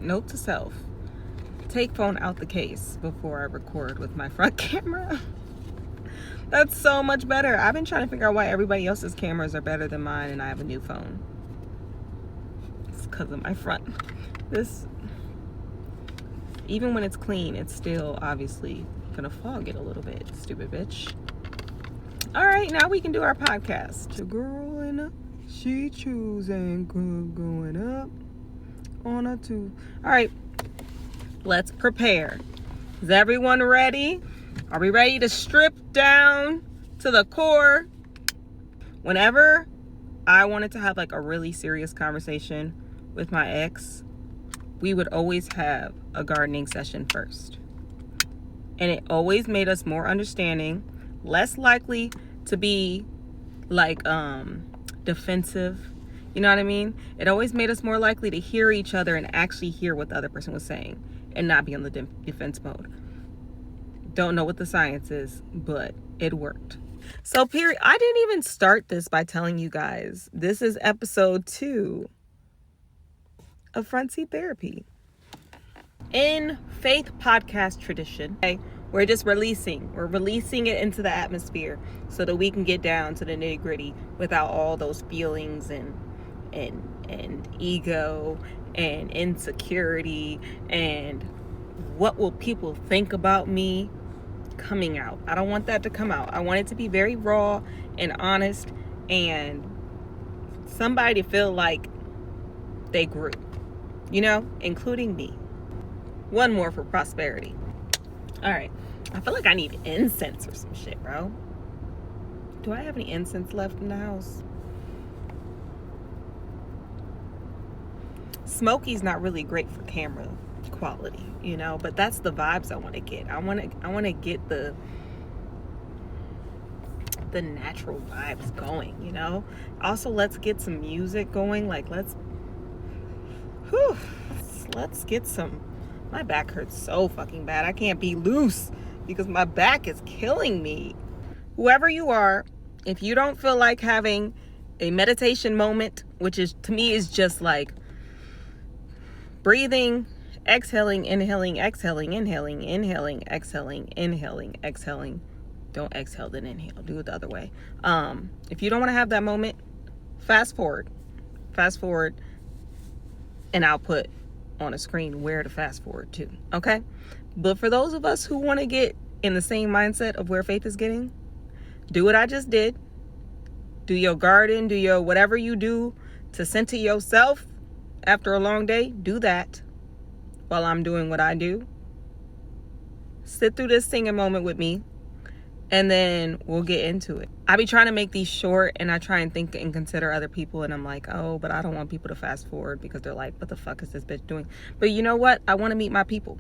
Note to self, take phone out the case before I record with my front camera. That's so much better. I've been trying to figure out why everybody else's cameras are better than mine and I have a new phone. It's because of my front. This, even when it's clean, it's still obviously gonna fog it a little bit, stupid bitch. All right, now we can do our podcast. The girl in a, she choosing going up on a two. All right, let's prepare. Is everyone ready? Are we ready to strip down to the core? Whenever I wanted to have like a really serious conversation with my ex, we would always have a gardening session first. And it always made us more understanding, less likely to be like defensive. You know what I mean? It always made us more likely to hear each other and actually hear what the other person was saying and not be on the defense mode. Don't know what the science is, but it worked. So period. I didn't even start this by telling you guys. This is episode 2 of Front Seat Therapy. In faith podcast tradition, okay, we're just releasing it into the atmosphere so that we can get down to the nitty gritty without all those feelings and ego and insecurity and what will people think about me coming out. I don't want that to come out. I want it to be very raw and honest and somebody to feel like they grew, you know, including me. One more for prosperity. All right. I feel like I need incense or some shit, bro. Do I have any incense left in the house? Smoky's not really great for camera quality, you know, but that's the vibes I want to get. I want to get the natural vibes going, you know. Also, let's get some music going. Like let's get some. My back hurts so fucking bad. I can't be loose because my back is killing me. Whoever you are, if you don't feel like having a meditation moment, which is to me is just like breathing, exhaling, inhaling, exhaling, inhaling, inhaling, exhaling, inhaling, exhaling. Don't exhale then inhale. Do it the other way. If you don't want to have that moment, fast forward, and I'll put on a screen where to fast forward to. Okay? But for those of us who want to get in the same mindset of where faith is getting, do what I just did. Do your garden, do your whatever you do to center yourself after a long day. Do that while I'm doing what I do. Sit through this singing moment with me, and then we'll get into it. I be trying to make these short, and I try and think and consider other people, and I'm like, oh, but I don't want people to fast forward because they're like, what the fuck is this bitch doing? But you know what? I want to meet my people.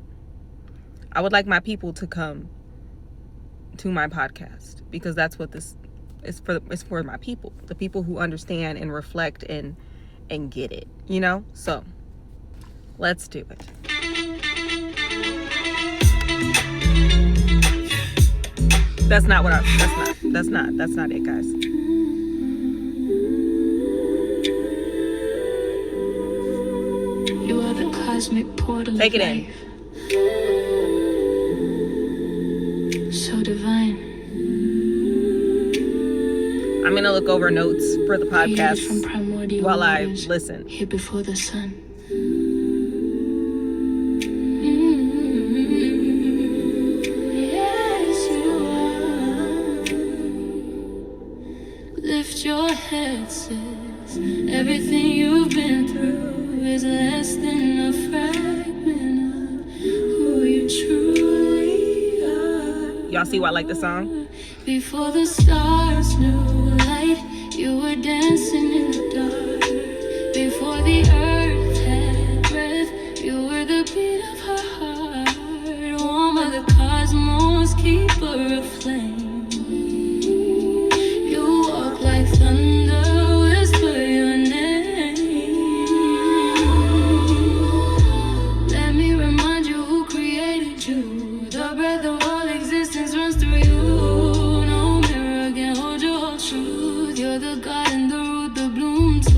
I would like my people to come to my podcast because that's what this is for. It's for my people, the people who understand and reflect and get it, you know? So let's do it. That's not it, guys. You are the cosmic portal. Take it in. So divine. I'm gonna look over notes for the podcast while I listen. Here before the sun. Yes, you are. Lift your head, sis. Everything you've been through is less than a fragment of who you truly are. Y'all see why I like the song? Before the stars knew light, you were dancing in the dark. Before the earth had breath, you were the beat of her heart. Warm of the cosmos, keeper of flame. You walk like thunder, whisper your name. Let me remind you who created you. The breath of all existence runs through you. No mirror can hold your whole truth. You're the garden, the root, the bloom too.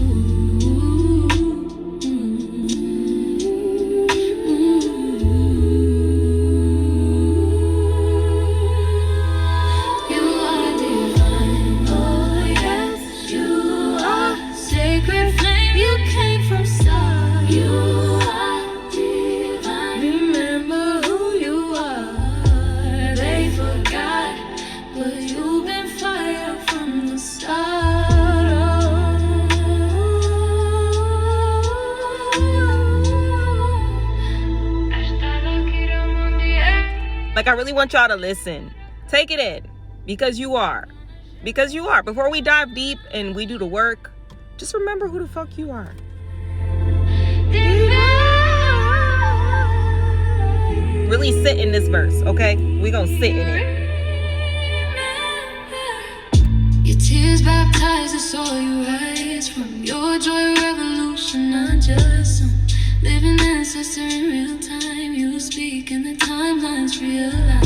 Like, I really want y'all to listen. Take it in. Because you are. Because you are. Before we dive deep and we do the work, just remember who the fuck you are. Really sit in this verse, okay? We gonna sit in it. Your tears baptize the soul you rise from. Your joy revolution, not just some living ancestor in real time. You speak and the timelines realign.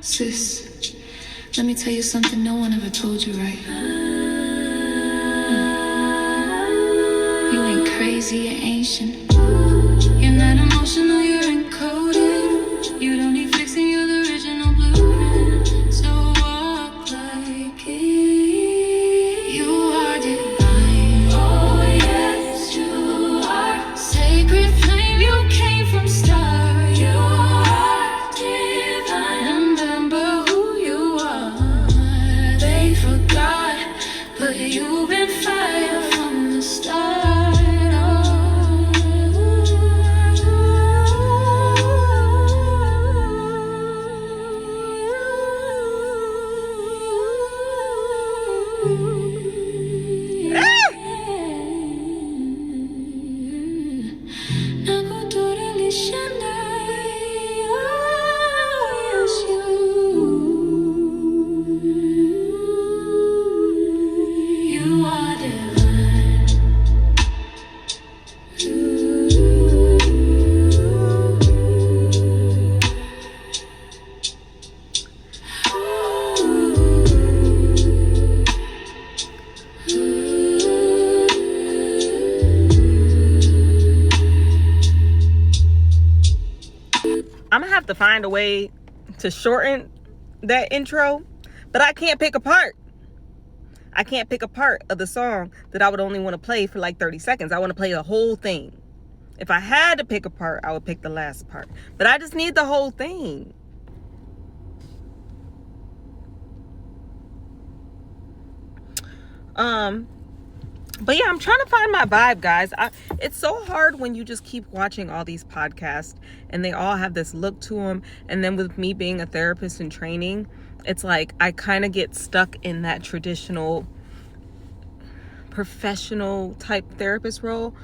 Sis, let me tell you something no one ever told you, right? You ain't crazy, you're ancient. You're not emotional, you're encoded. You don't need fixing, you're the original blueprint. So walk like it. You are divine. Oh yes, you are. Sacred flame, you came from star. You are divine. Remember who you are. They forgot, but you've been fire from the start. I'm gonna have to find a way to shorten that intro, but I can't pick a part. I can't pick a part of the song that I would only want to play for like 30 seconds. I want to play the whole thing. If I had to pick a part, I would pick the last part. But I just need the whole thing. But yeah, I'm trying to find my vibe, guys. It's so hard when you just keep watching all these podcasts and they all have this look to them. And then with me being a therapist in training, it's like I kind of get stuck in that traditional professional type therapist role.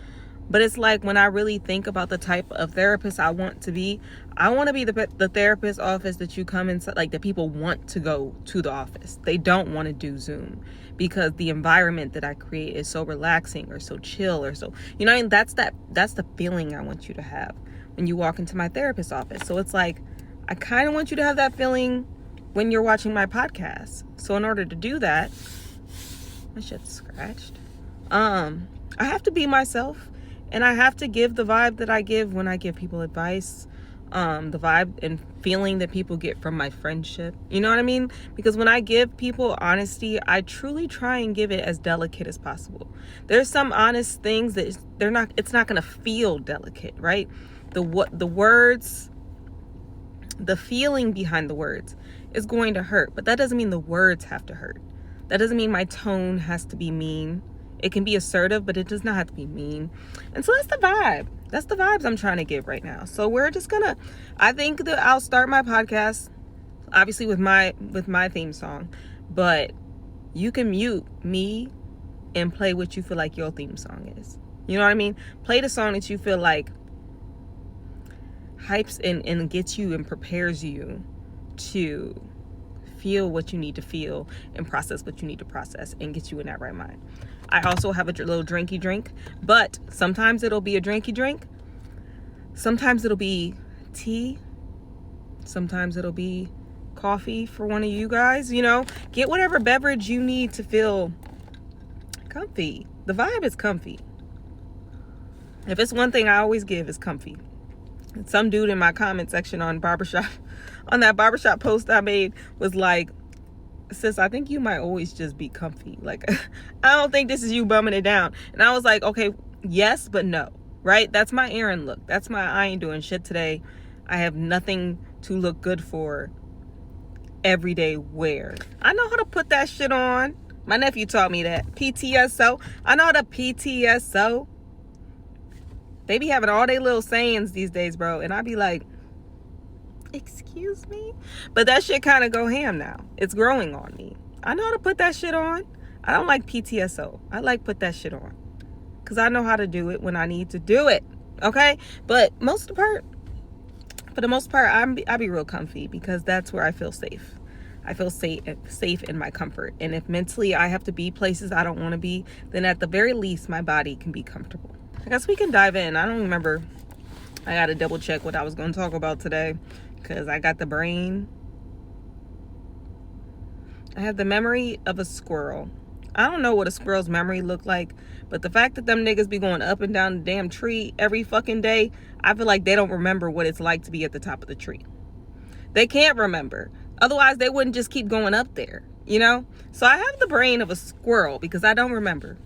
But it's like when I really think about the type of therapist I want to be the therapist office that you come inside, like that people want to go to the office. They don't want to do Zoom because the environment that I create is so relaxing or so chill or so, you know, and that's the feeling I want you to have when you walk into my therapist office. So it's like, I kind of want you to have that feeling when you're watching my podcast. So in order to do that, my shit's scratched. I have to be myself. And I have to give the vibe that I give when I give people advice, the vibe and feeling that people get from my friendship. You know what I mean? Because when I give people honesty, I truly try and give it as delicate as possible. There's some honest things that it's not going to feel delicate, right? The words, the feeling behind the words is going to hurt, but that doesn't mean the words have to hurt. That doesn't mean my tone has to be mean. It can be assertive, but it does not have to be mean. And so that's the vibe. That's the vibes I'm trying to give right now. So we're just gonna, I think that I'll start my podcast, obviously with my theme song, but you can mute me and play what you feel like your theme song is. You know what I mean? Play the song that you feel like hypes and gets you and prepares you to feel what you need to feel and process what you need to process and get you in that right mind. I also have a little drinky drink, but sometimes it'll be a drinky drink. Sometimes it'll be tea. Sometimes it'll be coffee for one of you guys. You know, get whatever beverage you need to feel comfy. The vibe is comfy. If it's one thing I always give, is comfy. Some dude in my comment section on that barbershop post I made was like, sis, I think you might always just be comfy. Like, I don't think this is you bumming it down. And I was like, okay, yes, but no, right? That's my errand look. That's my, I ain't doing shit today. I have nothing to look good for everyday wear. I know how to put that shit on. My nephew taught me that. PTSO. I know how to PTSO. They be having all they little sayings these days, bro. And I be like, Excuse me? But that shit kind of go ham now. It's growing on me. I know how to put that shit on. I don't like PTSO. I like put that shit on. Because I know how to do it when I need to do it. Okay? But for the most part, I be real comfy because that's where I feel safe. I feel safe in my comfort. And if mentally I have to be places I don't want to be, then at the very least, my body can be comfortable. I guess we can dive in. I don't remember. I got to double check what I was going to talk about today because I got the brain. I have the memory of a squirrel. I don't know what a squirrel's memory looked like, but the fact that them niggas be going up and down the damn tree every fucking day, I feel like they don't remember what it's like to be at the top of the tree. They can't remember. Otherwise, they wouldn't just keep going up there, you know? So I have the brain of a squirrel because I don't remember.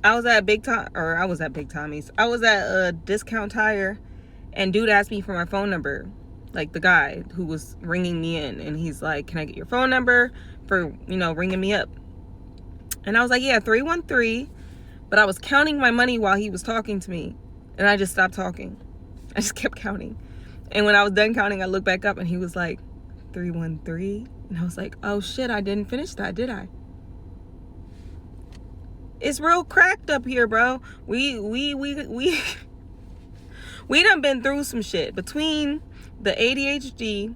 I was at Big Tommy's. I was at a Discount Tire, and dude asked me for my phone number. Like the guy who was ringing me in, and he's like, can I get your phone number for, ringing me up? And I was like, yeah, 313. But I was counting my money while he was talking to me, and I just stopped talking. I just kept counting. And when I was done counting, I looked back up and he was like, 313. And I was like, oh shit, I didn't finish that, did I? It's real cracked up here, bro. We done been through some shit. Between the ADHD,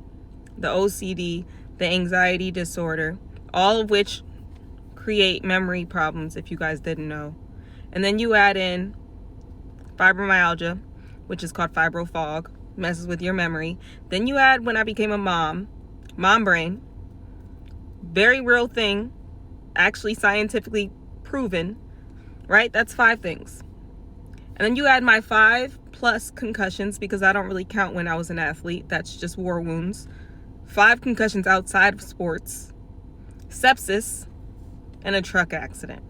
the OCD, the anxiety disorder, all of which create memory problems, if you guys didn't know. And then you add in fibromyalgia, which is called fibro fog, messes with your memory. Then you add when I became a mom brain, very real thing, actually scientifically proven, right? That's 5 things. And then you add my 5+ concussions, because I don't really count when I was an athlete. That's just war wounds. 5 concussions outside of sports, sepsis, and a truck accident.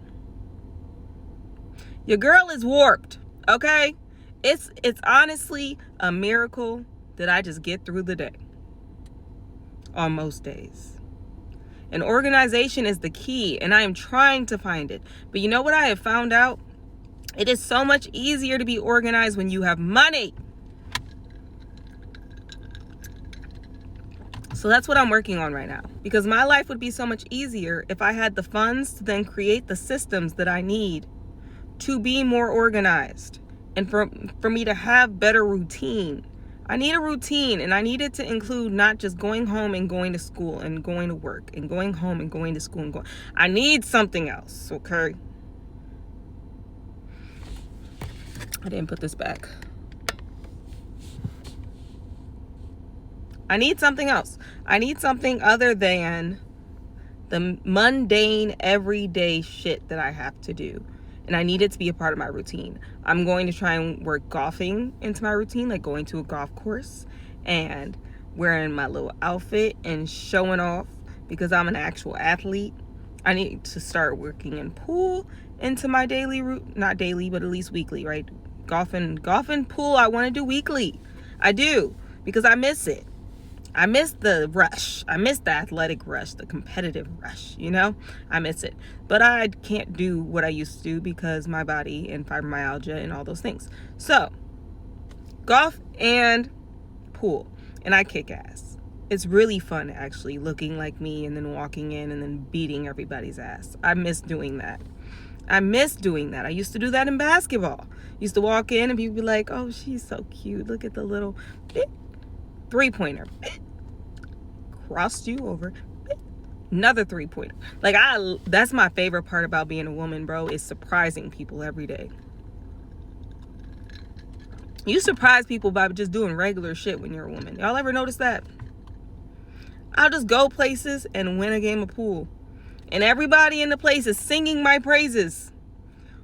Your girl is warped, okay? It's honestly a miracle that I just get through the day on most days. And organization is the key, and I am trying to find it. But you know what I have found out? It is so much easier to be organized when you have money. So that's what I'm working on right now. Because my life would be so much easier if I had the funds to then create the systems that I need to be more organized. And for me to have better routine. I need a routine, and I need it to include not just going home and going to school and going to work and going home and going to school and going. I need something else, okay? I didn't put this back. I need something else. I need something other than the mundane, everyday shit that I have to do. And I need it to be a part of my routine. I'm going to try and work golfing into my routine, like going to a golf course and wearing my little outfit and showing off because I'm an actual athlete. I need to start working in pool into my daily route. Not daily, but at least weekly, right? Golf and pool, I want to do weekly. I do, because I miss it. I miss the rush. I miss the athletic rush, the competitive rush, I miss it. But I can't do what I used to do because my body and fibromyalgia and all those things. So, golf and pool. And I kick ass. It's really fun, actually, looking like me and then walking in and then beating everybody's ass. I miss doing that. I used to do that in basketball. Used to walk in and people be like, oh, she's so cute. Look at the little three-pointer. Crossed you over. Another 3-pointer. Like, that's my favorite part about being a woman, bro, is surprising people every day. You surprise people by just doing regular shit when you're a woman. Y'all ever notice that? I'll just go places and win a game of pool. And everybody in the place is singing my praises.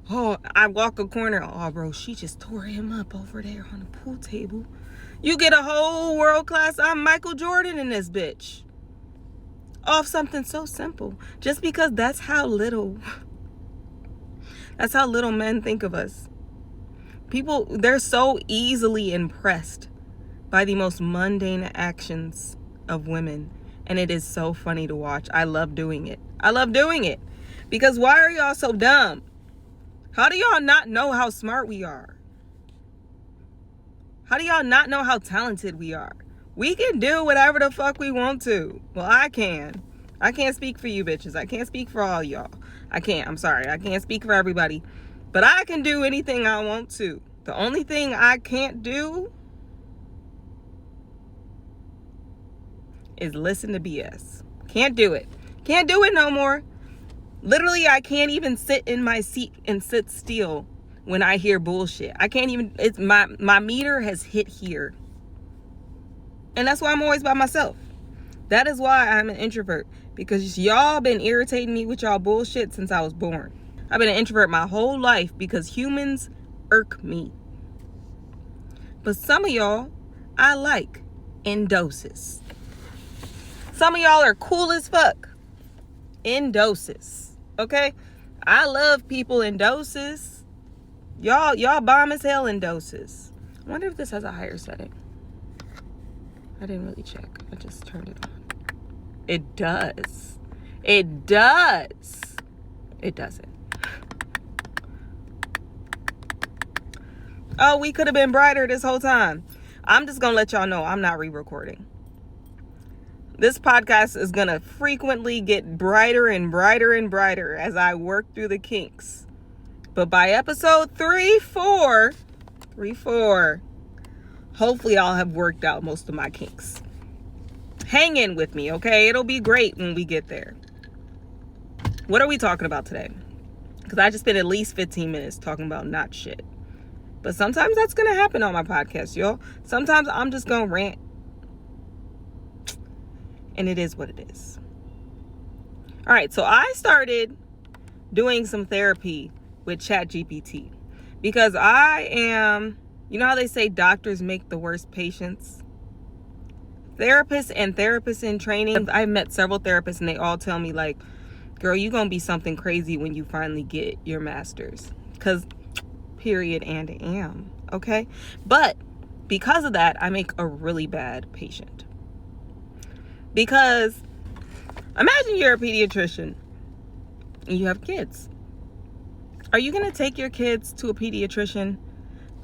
Oh, I walk a corner. Oh, bro, she just tore him up over there on the pool table. You get a whole world class, I'm Michael Jordan in this bitch. Off something so simple. Just because that's how little men think of us. People, they're so easily impressed by the most mundane actions of women. And it is so funny to watch. I love doing it. Because why are y'all so dumb? How do y'all not know how smart we are? How do y'all not know how talented we are? We can do whatever the fuck we want to. Well, I can. I can't speak for you bitches. I can't speak for all y'all. I can't. I'm sorry. I can't speak for everybody. But I can do anything I want to. The only thing I can't do is listen to BS. Can't do it. Can't do it no more. Literally, I can't even sit in my seat and sit still when I hear bullshit. I can't even, it's my meter has hit here. And that's why I'm always by myself. That is why I'm an introvert, because y'all been irritating me with y'all bullshit since I was born. I've been an introvert my whole life because humans irk me. But some of y'all, I like in doses. Some of y'all are cool as fuck in doses, okay? I love people in doses. Y'all bomb as hell in doses. I wonder if this has a higher setting. I didn't really check. I just turned it on. It does. It does. It doesn't. Oh, we could have been brighter this whole time. I'm just going to let y'all know I'm not re-recording. This podcast is going to frequently get brighter and brighter and brighter as I work through the kinks. But by episode 3, 4, hopefully I'll have worked out most of my kinks. Hang in with me, okay? It'll be great when we get there. What are we talking about today? Because I just spent at least 15 minutes talking about not shit. But sometimes that's going to happen on my podcast, y'all. Sometimes I'm just going to rant. And it is what it is. All right, so I started doing some therapy with ChatGPT. Because I am, you know how they say doctors make the worst patients? Therapists and therapists in training, I've met several therapists and they all tell me like, girl, you're going to be something crazy when you finally get your master's. Because period and am, okay? But because of that, I make a really bad patient. Because imagine you're a pediatrician and you have kids. Are you going to take your kids to a pediatrician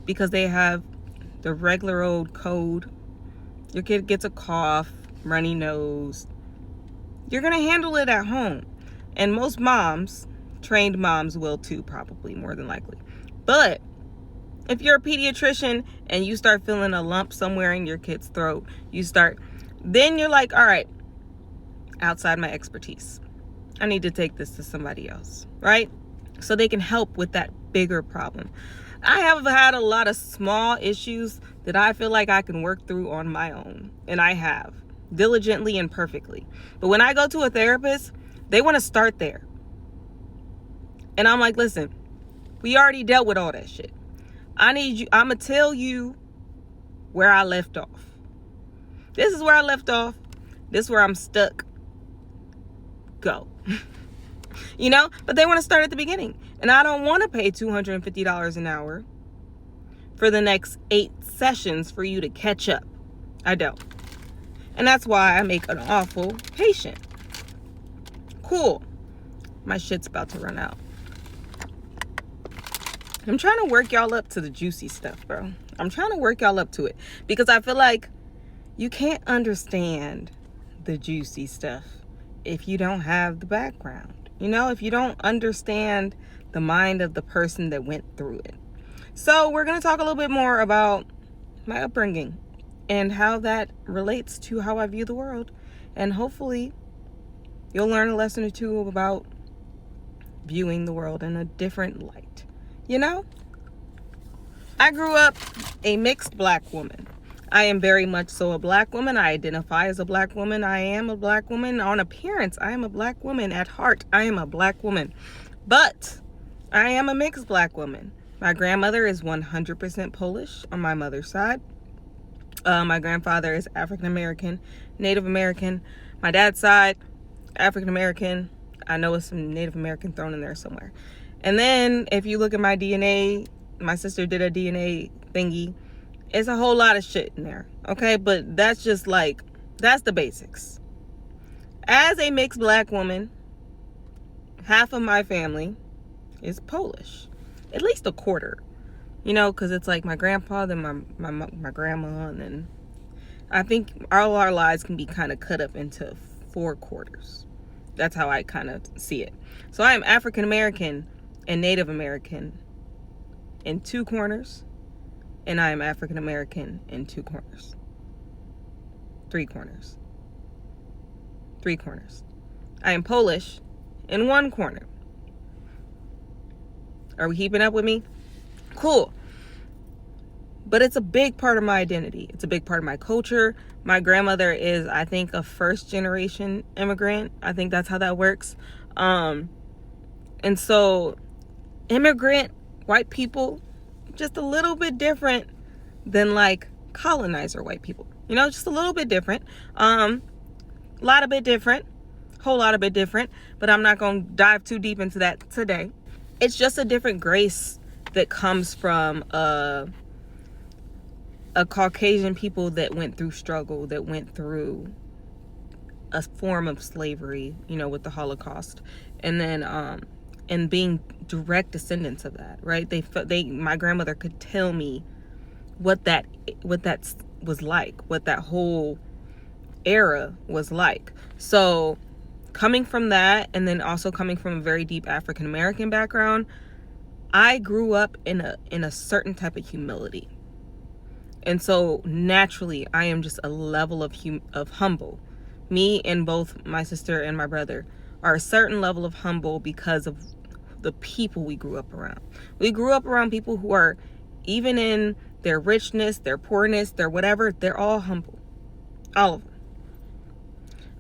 because they have the regular old code? Your kid gets a cough, runny nose. You're going to handle it at home. And most moms, trained moms will too, probably, more than likely. But if you're a pediatrician and you start feeling a lump somewhere in your kid's throat, then you're like, all right, outside my expertise. I need to take this to somebody else, right? So they can help with that bigger problem. I have had a lot of small issues that I feel like I can work through on my own. And I have, diligently and perfectly. But when I go to a therapist, they want to start there. And I'm like, listen, we already dealt with all that shit. I'm going to tell you where I left off. This is where I left off. This is where I'm stuck. Go. You know? But they want to start at the beginning. And I don't want to pay $250 an hour for the next 8 sessions for you to catch up. I don't. And that's why I make an awful patient. Cool. My shit's about to run out. I'm trying to work y'all up to the juicy stuff, bro. I'm trying to work y'all up to it. Because I feel like you can't understand the juicy stuff if you don't have the background. You know, if you don't understand the mind of the person that went through it. So we're going to talk a little bit more about my upbringing and how that relates to how I view the world. And hopefully you'll learn a lesson or two about viewing the world in a different light. You know? I grew up a mixed black woman. I am very much so a black woman. I identify as a black woman. I am a black woman. On appearance, I am a black woman. At heart, I am a black woman. But I am a mixed black woman. My grandmother is 100% Polish on my mother's side. My grandfather is African American, Native American. My dad's side, African American. I know it's some Native American thrown in there somewhere. And then if you look at my DNA, my sister did a DNA thingy. It's a whole lot of shit in there, okay? But that's just like, that's the basics. As a mixed black woman, half of my family is Polish. At least a quarter. you know, because it's like my grandpa, then my grandma, and then I think all our lives can be kind of cut up into 4 quarters. That's how I kind of see it. So I am African American and Native American in 2 corners, and I am African American in 2 corners. 3 corners. 3 corners. I am Polish in 1 corner. Are we keeping up with me? Cool. But it's a big part of my identity. It's a big part of my culture. My grandmother is, I think, a first-generation immigrant. I think that's how that works. And so immigrant white people, just a little bit different than like colonizer white people. You know, just a little bit different. Whole lot of bit different. But I'm not going to dive too deep into that today. It's just a different grace that comes from a Caucasian people that went through struggle, that went through a form of slavery, you know, with the Holocaust, and then and being direct descendants of that, right? My grandmother could tell me what that was like, what that whole era was like. So coming from that, and then also coming from a very deep African American background, I grew up in a certain type of humility. And so naturally, I am just a level of humble. Me and both my sister and my brother are a certain level of humble because of the people we grew up around. We grew up around people who are, even in their richness, their poorness, their whatever, they're all humble. All of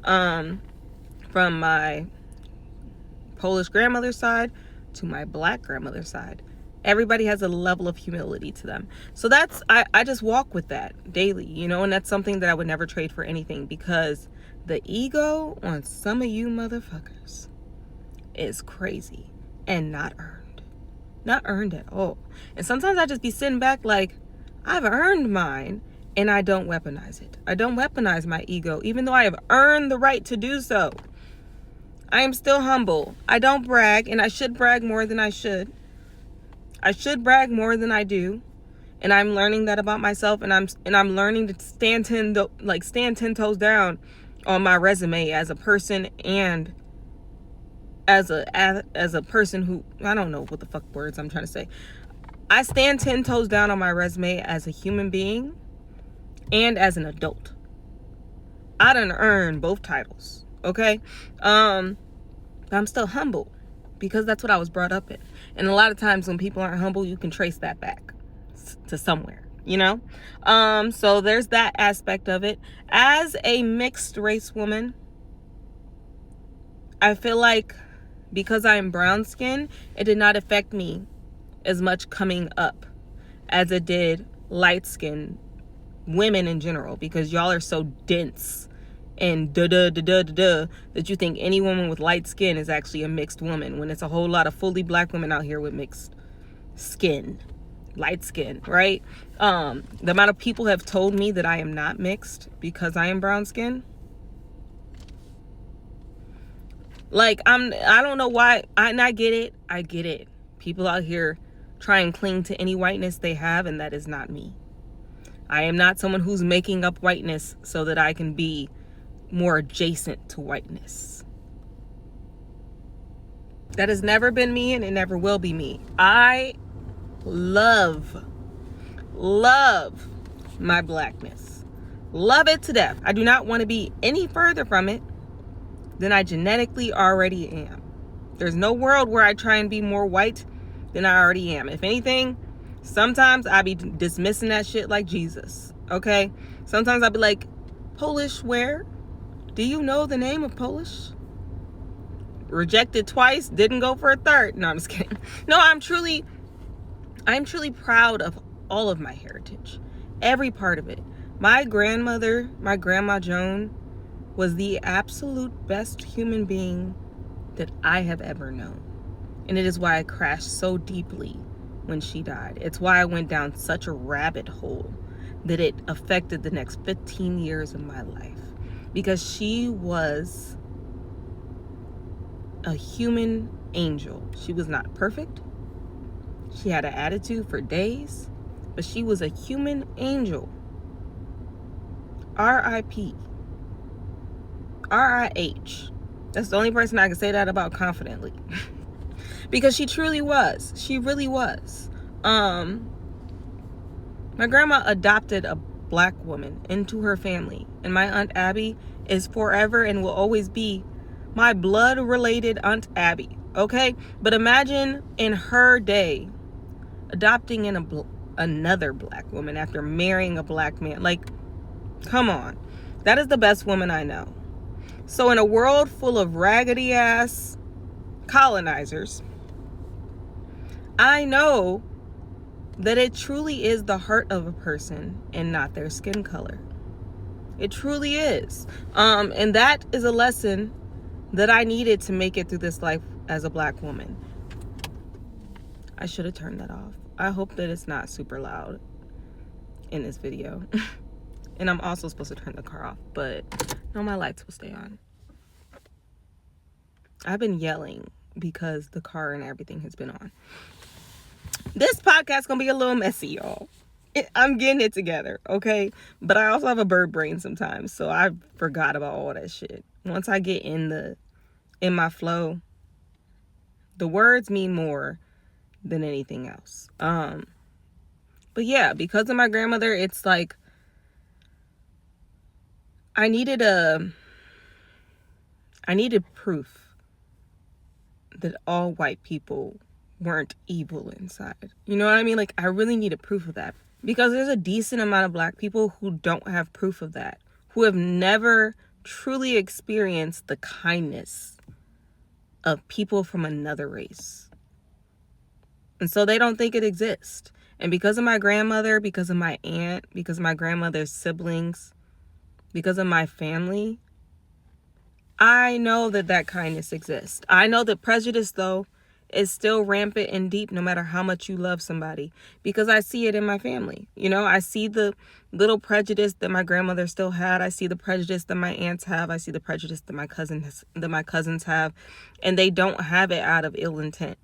them. From my Polish grandmother's side to my Black grandmother's side, everybody has a level of humility to them. So that's, I just walk with that daily, you know, and that's something that I would never trade for anything, because the ego on some of you motherfuckers is crazy and not earned at all. And sometimes I just be sitting back like, I've earned mine, and I don't weaponize it. I don't weaponize my ego, even though I have earned the right to do so. I am still humble. I don't brag, and I should brag more than I should. I should brag more than I do, and I'm learning that about myself, and I'm learning to stand 10 toes down on my resume as a person, and as a person who, I don't know what the fuck words I'm trying to say. I stand 10 toes down on my resume as a human being and as an adult. I done earned both titles, okay? I'm still humble because that's what I was brought up in. And a lot of times when people aren't humble, you can trace that back to somewhere, you know? So there's that aspect of it. As a mixed race woman, I feel like because I am brown skin, it did not affect me as much coming up as it did light skin women in general, because y'all are so dense and that you think any woman with light skin is actually a mixed woman, when it's a whole lot of fully Black women out here with mixed skin, light skin, right? The amount of people have told me that I am not mixed because I am brown skin. Like, I don't know why, and I get it. People out here try and cling to any whiteness they have, and that is not me. I am not someone who's making up whiteness so that I can be more adjacent to whiteness. That has never been me, and it never will be me. I love my Blackness. Love it to death. I do not want to be any further from it than I genetically already am. There's no world where I try and be more white than I already am. If anything, sometimes I be dismissing that shit like Jesus, okay? Sometimes I be like, Polish where? Do you know the name of Polish? Rejected twice, didn't go for a third. No, I'm just kidding. No, I'm truly proud of all of my heritage. Every part of it. My grandmother, my Grandma Joan, was the absolute best human being that I have ever known. And it is why I crashed so deeply when she died. It's why I went down such a rabbit hole that it affected the next 15 years of my life. Because she was a human angel. She was not perfect. She had an attitude for days, but she was a human angel. R.I.P. R.I.H. That's the only person I can say that about confidently. Because she truly was. She really was. My grandma adopted a black woman into her family. And my Aunt Abby is forever and will always be my blood-related Aunt Abby. Okay? But imagine in her day, adopting another black woman after marrying a black man. Like, come on. That is the best woman I know. So in a world full of raggedy ass colonizers, I know that it truly is the heart of a person and not their skin color. It truly is. And that is a lesson that I needed to make it through this life as a black woman. I should have turned that off. I hope that it's not super loud in this video. And I'm also supposed to turn the car off, but no, my lights will stay on. I've been yelling because the car and everything has been on. This podcast gonna be a little messy, y'all. I'm getting it together, okay? But I also have a bird brain sometimes, so I forgot about all that shit. Once I get in my flow, the words mean more than anything else. But yeah, because of my grandmother, it's like I needed proof that all white people weren't evil inside. You know what I mean? Like, I really needed proof of that. Because there's a decent amount of black people who don't have proof of that. Who have never truly experienced the kindness of people from another race. And so they don't think it exists. And because of my grandmother, because of my aunt, because of my grandmother's siblings, because of my family, I know that kindness exists. I know that prejudice, though, is still rampant and deep no matter how much you love somebody, because I see it in my family. You know, I see the little prejudice that my grandmother still had. I see the prejudice that my aunts have. I see the prejudice that my cousins have, and they don't have it out of ill intent.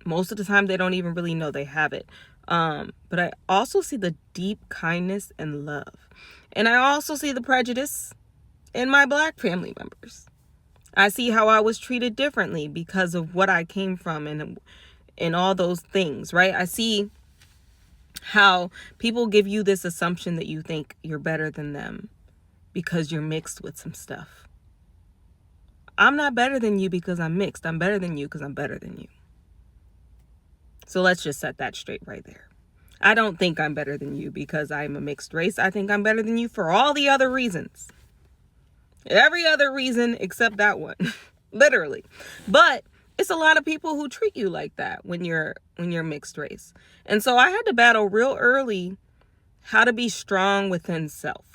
Most of the time, they don't even really know they have it. But I also see the deep kindness and love. And I also see the prejudice in my black family members. I see how I was treated differently because of what I came from and all those things, right? I see how people give you this assumption that you think you're better than them because you're mixed with some stuff. I'm not better than you because I'm mixed. I'm better than you because I'm better than you. So let's just set that straight right there. I don't think I'm better than you because I'm a mixed race. I think I'm better than you for all the other reasons. Every other reason except that one. Literally. But it's a lot of people who treat you like that when you're mixed race. And so I had to battle real early how to be strong within self.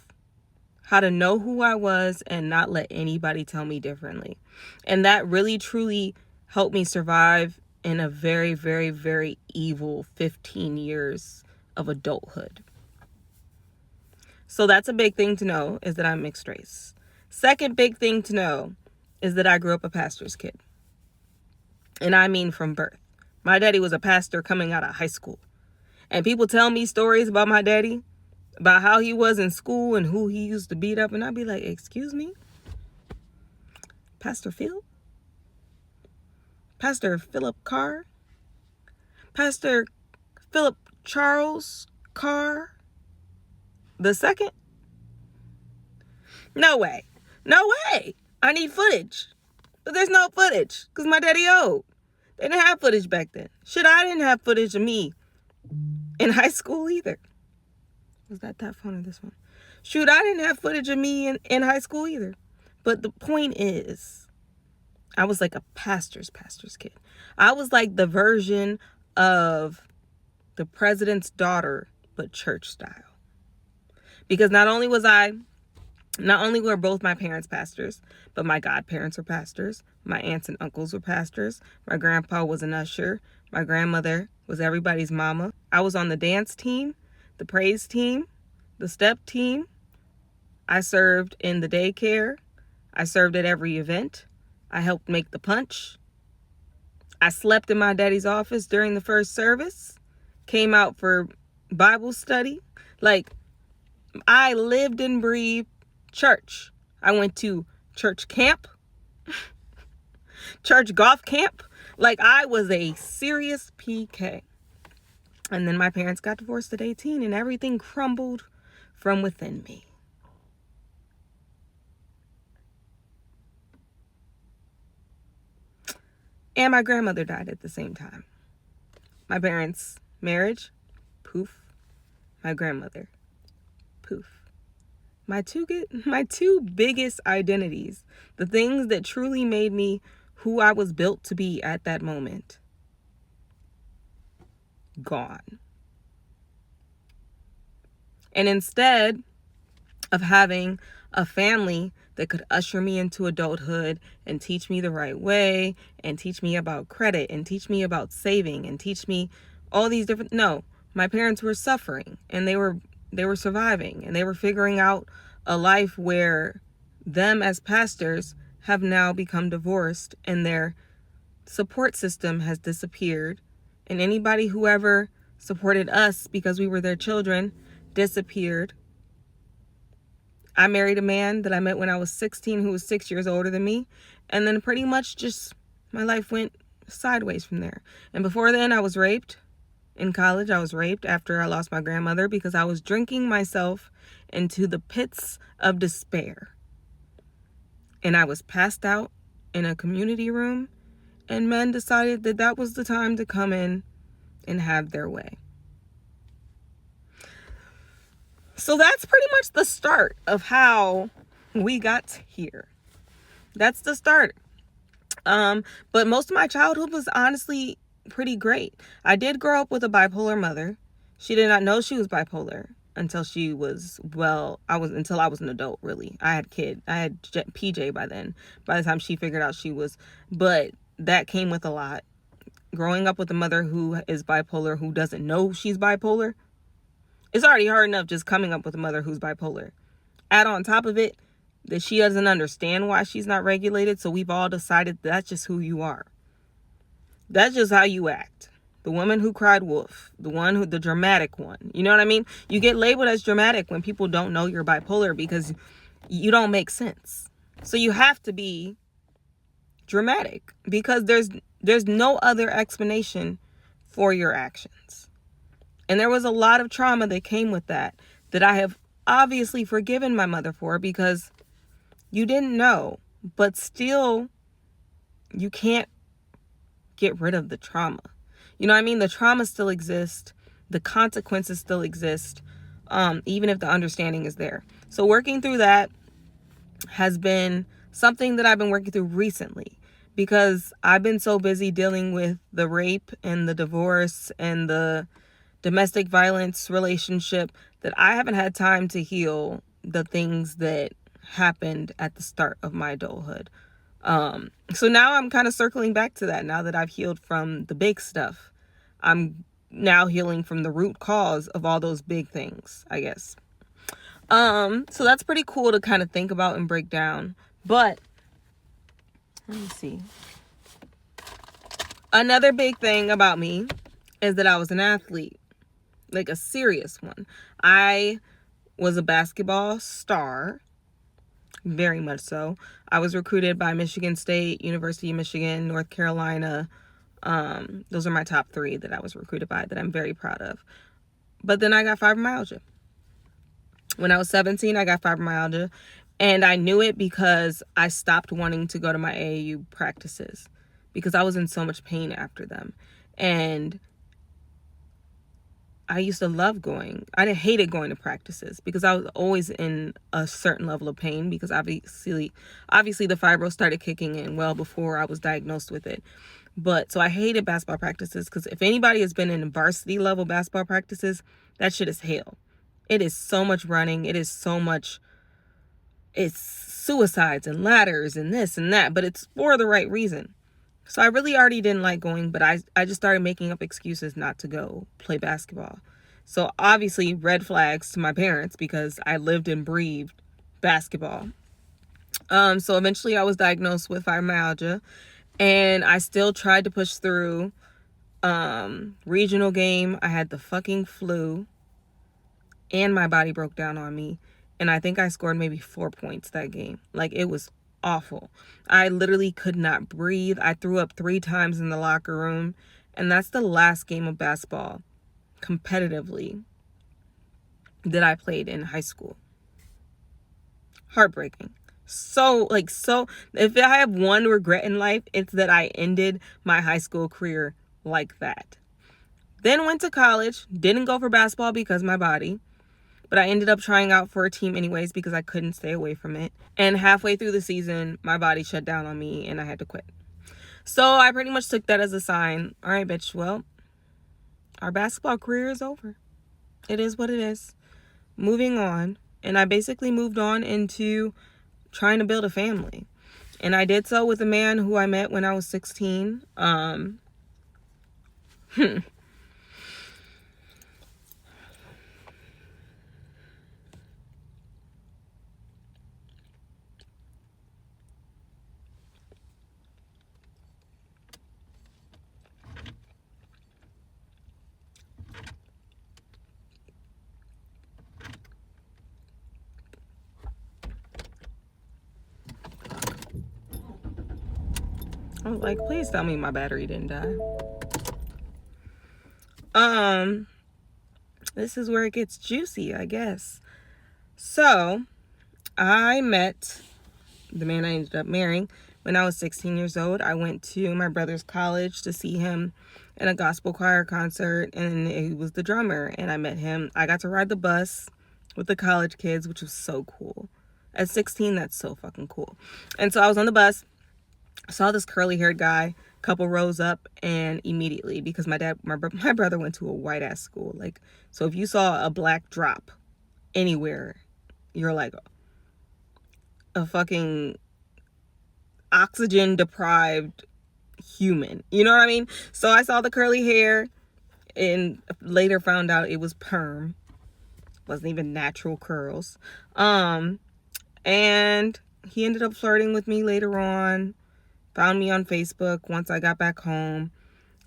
How to know who I was and not let anybody tell me differently. And that really truly helped me survive in a very, very, very evil 15 years of adulthood. So that's a big thing to know, is that I'm mixed race. Second big thing to know is that I grew up a pastor's kid. And I mean from birth. My daddy was a pastor coming out of high school. And people tell me stories about my daddy, about how he was in school and who he used to beat up. And I'd be like, excuse me? Pastor Phil? Pastor Philip Carr? Pastor Philip Charles Carr the second? No way. No way. I need footage. But there's no footage because my daddy old. They didn't have footage back then. Shit, I didn't have footage of me in high school either. Was that phone or this one? Shoot, I didn't have footage of me in high school either. But the point is, I was like a pastor's kid. I was like the version of the president's daughter, but church style. Because not only were both my parents pastors, but my godparents were pastors. My aunts and uncles were pastors. My grandpa was an usher. My grandmother was everybody's mama. I was on the dance team, the praise team, the step team. I served in the daycare. I served at every event. I helped make the punch. I slept in my daddy's office during the first service, came out for Bible study. Like, I lived and breathed church. I went to church camp, church golf camp. Like, I was a serious PK. And then my parents got divorced at 18 and everything crumbled from within me. And my grandmother died at the same time. My parents' marriage, poof. My grandmother, poof. My two biggest identities, the things that truly made me who I was built to be at that moment, gone. And instead of having a family that could usher me into adulthood and teach me the right way and teach me about credit and teach me about saving and teach me all these different, no, my parents were suffering and they were surviving and they were figuring out a life where them as pastors have now become divorced and their support system has disappeared, and anybody who ever supported us because we were their children disappeared. I married a man that I met when I was 16 who was 6 years older than me, and then pretty much just my life went sideways from there. And before then, I was raped. In college, I was raped after I lost my grandmother because I was drinking myself into the pits of despair. And I was passed out in a community room, and men decided that that was the time to come in and have their way. So that's pretty much the start of how we got here. That's the start. But most of my childhood was honestly pretty great. I did grow up with a bipolar mother. She did not know she was bipolar until until I was an adult, really. I had PJ by then, by the time she figured out she was, but that came with a lot. Growing up with a mother who is bipolar, who doesn't know she's bipolar, it's already hard enough just coming up with a mother who's bipolar. Add on top of it that she doesn't understand why she's not regulated, so we've all decided that's just who you are. That's just how you act. The woman who cried wolf, the dramatic one. You know what I mean? You get labeled as dramatic when people don't know you're bipolar because you don't make sense. So you have to be dramatic because there's no other explanation for your actions. And there was a lot of trauma that came with that I have obviously forgiven my mother for because you didn't know, but still you can't get rid of the trauma. You know what I mean? The trauma still exists. The consequences still exist, even if the understanding is there. So working through that has been something that I've been working through recently because I've been so busy dealing with the rape and the divorce and the domestic violence relationship that I haven't had time to heal the things that happened at the start of my adulthood. So now I'm kind of circling back to that. Now that I've healed from the big stuff, I'm now healing from the root cause of all those big things, I guess. So that's pretty cool to kind of think about and break down. But let me see. Another big thing about me is that I was an athlete, like a serious one. I was a basketball star. Very much so. I was recruited by Michigan State, University of Michigan, North Carolina. Those are my top 3 that I was recruited by that I'm very proud of. But then I got fibromyalgia. When I was 17, I got fibromyalgia. And I knew it because I stopped wanting to go to my AAU practices because I was in so much pain after them. And I used to love going. I hated going to practices because I was always in a certain level of pain because obviously the fibro started kicking in well before I was diagnosed with it. But so I hated basketball practices because if anybody has been in varsity level basketball practices, that shit is hell. It is so much running. It's suicides and ladders and this and that, but it's for the right reason. So I really already didn't like going, but I just started making up excuses not to go play basketball. So obviously red flags to my parents because I lived and breathed basketball. So eventually I was diagnosed with fibromyalgia And I still tried to push through. Regional game, I had the fucking flu and my body broke down on me. And I think I scored maybe 4 points that game. Like, it was awful. I literally could not breathe. I threw up 3 times in the locker room. And that's the last game of basketball competitively that I played in high school. Heartbreaking. So if I have one regret in life, it's that I ended my high school career like that. Then went to college, didn't go for basketball because of my body, but I ended up trying out for a team anyways because I couldn't stay away from it. And halfway through the season, my body shut down on me and I had to quit. So I pretty much took that as a sign. All right, bitch, well, our basketball career is over. It is what it is. Moving on. And I basically moved on into trying to build a family. And I did so with a man who I met when I was 16. I was like, please tell me my battery didn't die. This is where it gets juicy, I guess. So, I met the man I ended up marrying when I was 16 years old. I went to my brother's college to see him in a gospel choir concert, and he was the drummer, and I met him. I got to ride the bus with the college kids, which was so cool. At 16, that's so fucking cool. And so I was on the bus, saw this curly haired guy, couple rows up, and immediately, because my brother went to a white ass school, like, so if you saw a black drop anywhere, you're like a fucking oxygen deprived human, you know what I mean? So I saw the curly hair and later found out it was perm, wasn't even natural curls. And he ended up flirting with me later on, found me on Facebook once I got back home,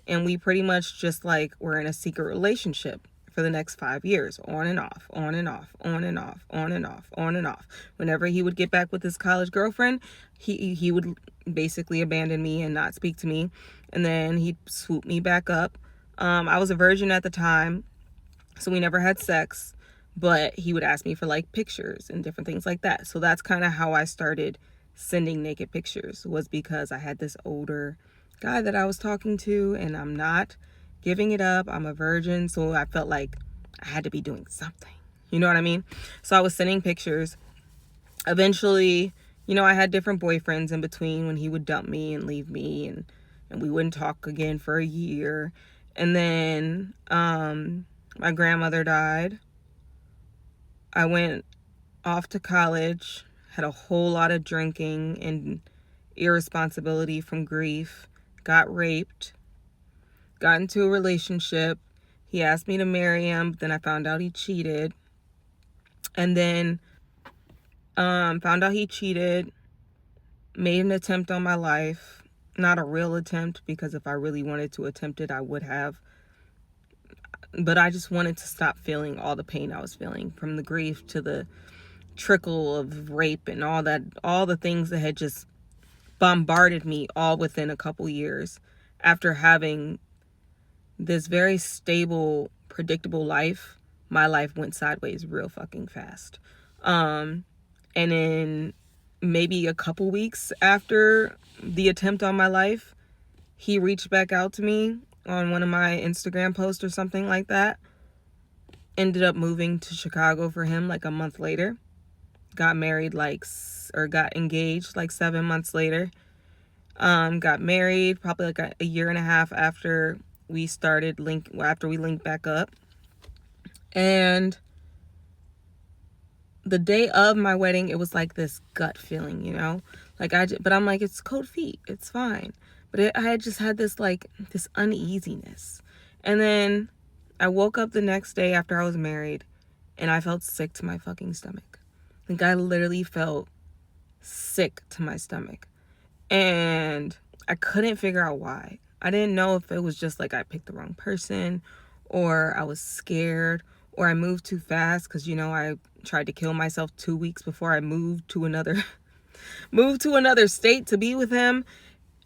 and we pretty much just like were in a secret relationship for the next 5 years, on and off, on and off, on and off, on and off, on and off. Whenever he would get back with his college girlfriend, he would basically abandon me and not speak to me, and then he'd swoop me back up. I was a virgin at the time, so we never had sex, but he would ask me for like pictures and different things like that. So that's kind of how I started sending naked pictures, was because I had this older guy that I was talking to, and I'm not giving it up. I'm a virgin, so I felt like I had to be doing something. You know what I mean? So I was sending pictures. Eventually, you know, I had different boyfriends in between when he would dump me and leave me, and we wouldn't talk again for a year. And then my grandmother died. I went off to college, had a whole lot of drinking and irresponsibility from grief, got raped, got into a relationship. He asked me to marry him, but then I found out he cheated. And then found out he cheated, made an attempt on my life. Not a real attempt, because if I really wanted to attempt it, I would have. But I just wanted to stop feeling all the pain I was feeling, from the grief to the trickle of rape and all that, all the things that had just bombarded me all within a couple years after having this very stable, predictable life. My life went sideways real fucking fast. And in maybe a couple weeks after the attempt on my life, he reached back out to me on one of my Instagram posts or something like that. Ended up moving to Chicago for him like a month later. Got married got engaged like 7 months later. Got married probably like a year and a half after we linked back up. And the day of my wedding, it was like this gut feeling, you know, but I'm like, it's cold feet, it's fine. But I had just had this uneasiness. And then I woke up the next day after I was married, and I felt sick to my fucking stomach. Like, I literally felt sick to my stomach. And I couldn't figure out why. I didn't know if it was just like I picked the wrong person, or I was scared, or I moved too fast because, I tried to kill myself 2 weeks before I moved to another moved to another state to be with him.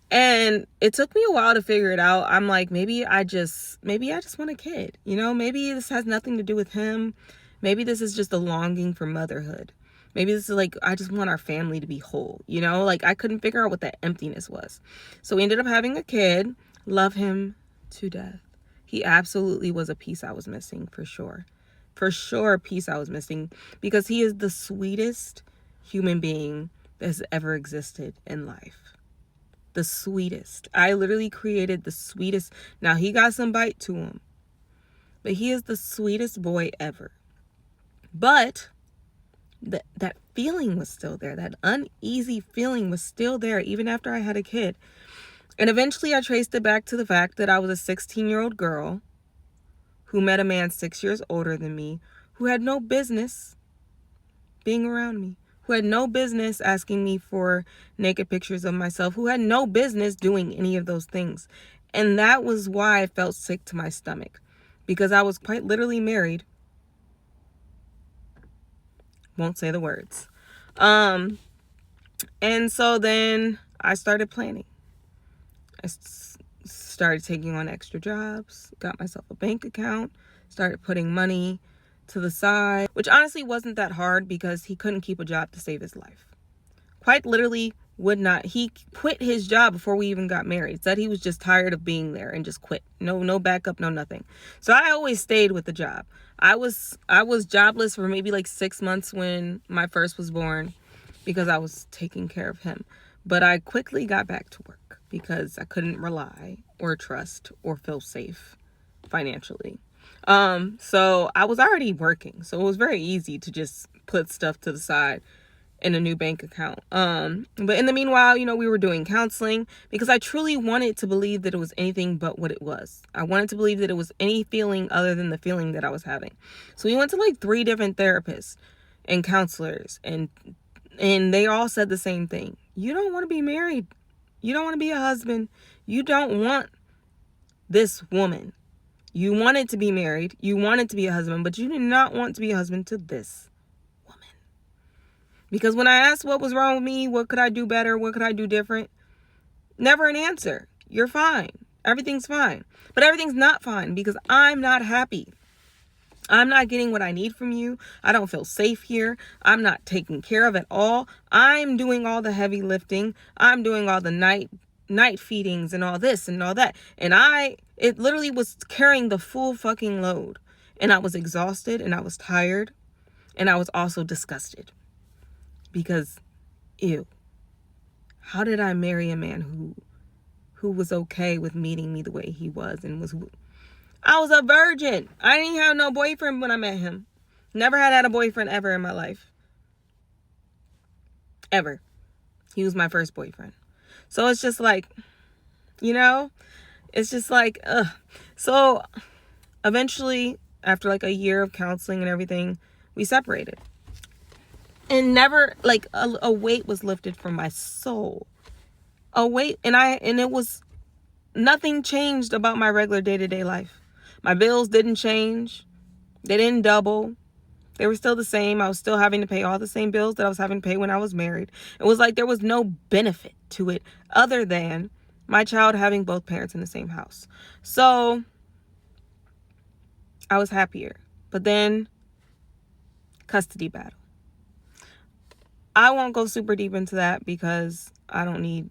And it took me a while to figure it out. I'm like, maybe I just want a kid. Maybe this has nothing to do with him. Maybe this is just a longing for motherhood. Maybe this is like, I just want our family to be whole. Like I couldn't figure out what that emptiness was. So we ended up having a kid. Love him to death. He absolutely was a piece I was missing, for sure. For sure, a piece I was missing, because he is the sweetest human being that has ever existed in life. The sweetest. I literally created the sweetest. Now, he got some bite to him, but he is the sweetest boy ever. But that feeling was still there. That uneasy feeling was still there even after I had a kid. And eventually I traced it back to the fact that I was a 16-year-old girl who met a man 6 years older than me, who had no business being around me, who had no business asking me for naked pictures of myself, who had no business doing any of those things. And that was why I felt sick to my stomach, because I was quite literally married. Won't say the words. And so then I started planning. I started taking on extra jobs, got myself a bank account, started putting money to the side, which honestly wasn't that hard because he couldn't keep a job to save his life. Quite literally would not. He quit his job before we even got married. Said he was just tired of being there and just quit. No backup, no nothing. So I always stayed with the job. I was jobless for maybe like 6 months when my first was born because I was taking care of him. But I quickly got back to work because I couldn't rely or trust or feel safe financially. So I was already working. So it was very easy to just put stuff to the side in a new bank account. But in the meanwhile, we were doing counseling because I truly wanted to believe that it was anything but what it was. I wanted to believe that it was any feeling other than the feeling that I was having. So we went to like 3 different therapists and counselors, and they all said the same thing. You don't want to be married. You don't want to be a husband. You don't want this woman. You wanted to be married. You wanted to be a husband, but you did not want to be a husband to this woman. Because when I asked what was wrong with me, what could I do better, what could I do different, never an answer. You're fine. Everything's fine. But everything's not fine because I'm not happy. I'm not getting what I need from you. I don't feel safe here. I'm not taken care of at all. I'm doing all the heavy lifting. I'm doing all the night feedings and all this and all that. And it literally was carrying the full fucking load. And I was exhausted and I was tired. And I was also disgusted. Because, ew. How did I marry a man who was okay with meeting me the way he was and was... I was a virgin. I didn't have no boyfriend when I met him. Never had a boyfriend ever in my life. Ever. He was my first boyfriend. So it's just like, it's just like, ugh. So eventually, after like a year of counseling and everything, we separated. And never, like, a weight was lifted from my soul. A weight, and it was, nothing changed about my regular day-to-day life. My bills didn't change. They didn't double. They were still the same. I was still having to pay all the same bills that I was having to pay when I was married. It was like there was no benefit to it other than my child having both parents in the same house. So I was happier. But then, custody battle. I won't go super deep into that because I don't need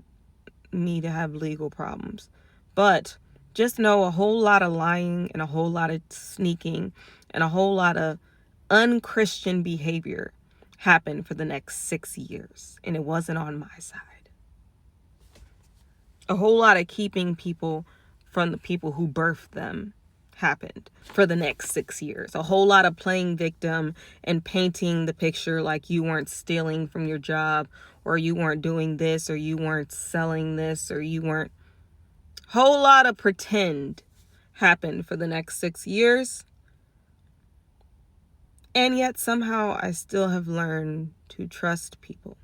me to have legal problems. But just know a whole lot of lying and a whole lot of sneaking and a whole lot of unchristian behavior happened for the next 6 years. And it wasn't on my side. A whole lot of keeping people from the people who birthed them happened for the next 6 years. A whole lot of playing victim and painting the picture like you weren't stealing from your job, or you weren't doing this, or you weren't selling this, or you weren't... Whole lot of pretend happened for the next 6 years. And yet somehow I still have learned to trust people.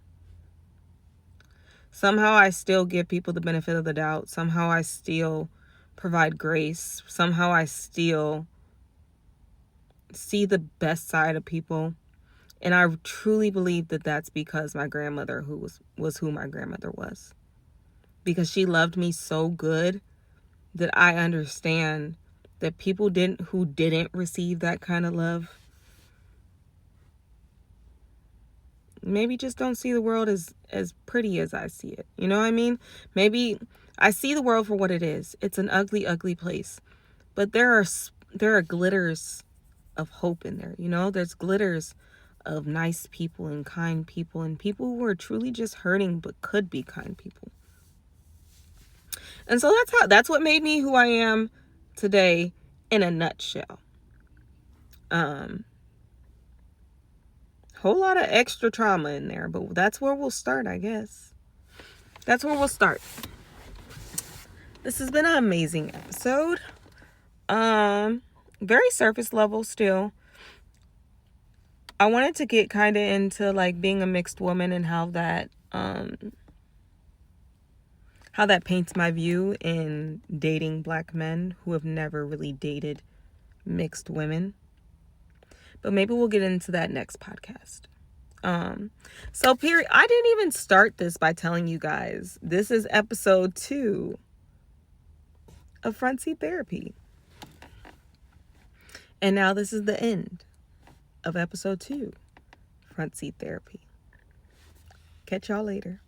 Somehow I still give people the benefit of the doubt. Somehow I still provide grace. Somehow I still see the best side of people. And I truly believe that that's because my grandmother was who my grandmother was. Because she loved me so good that I understand that people who didn't receive that kind of love maybe just don't see the world as pretty as I see it. You know what I mean? Maybe I see the world for what it is. It's an ugly, ugly place. But there are glitters of hope in there. You know, there's glitters of nice people and kind people and people who are truly just hurting but could be kind people. And so that's what made me who I am today in a nutshell. Whole lot of extra trauma in there, but that's where we'll start, I guess. That's where we'll start. This has been an amazing episode. Very surface level still. I wanted to get kind of into like being a mixed woman and how that paints my view in dating black men who have never really dated mixed women. But maybe we'll get into that next podcast. I didn't even start this by telling you guys this is episode 2 of Front Seat Therapy. And now this is the end of episode 2, Front Seat Therapy. Catch y'all later.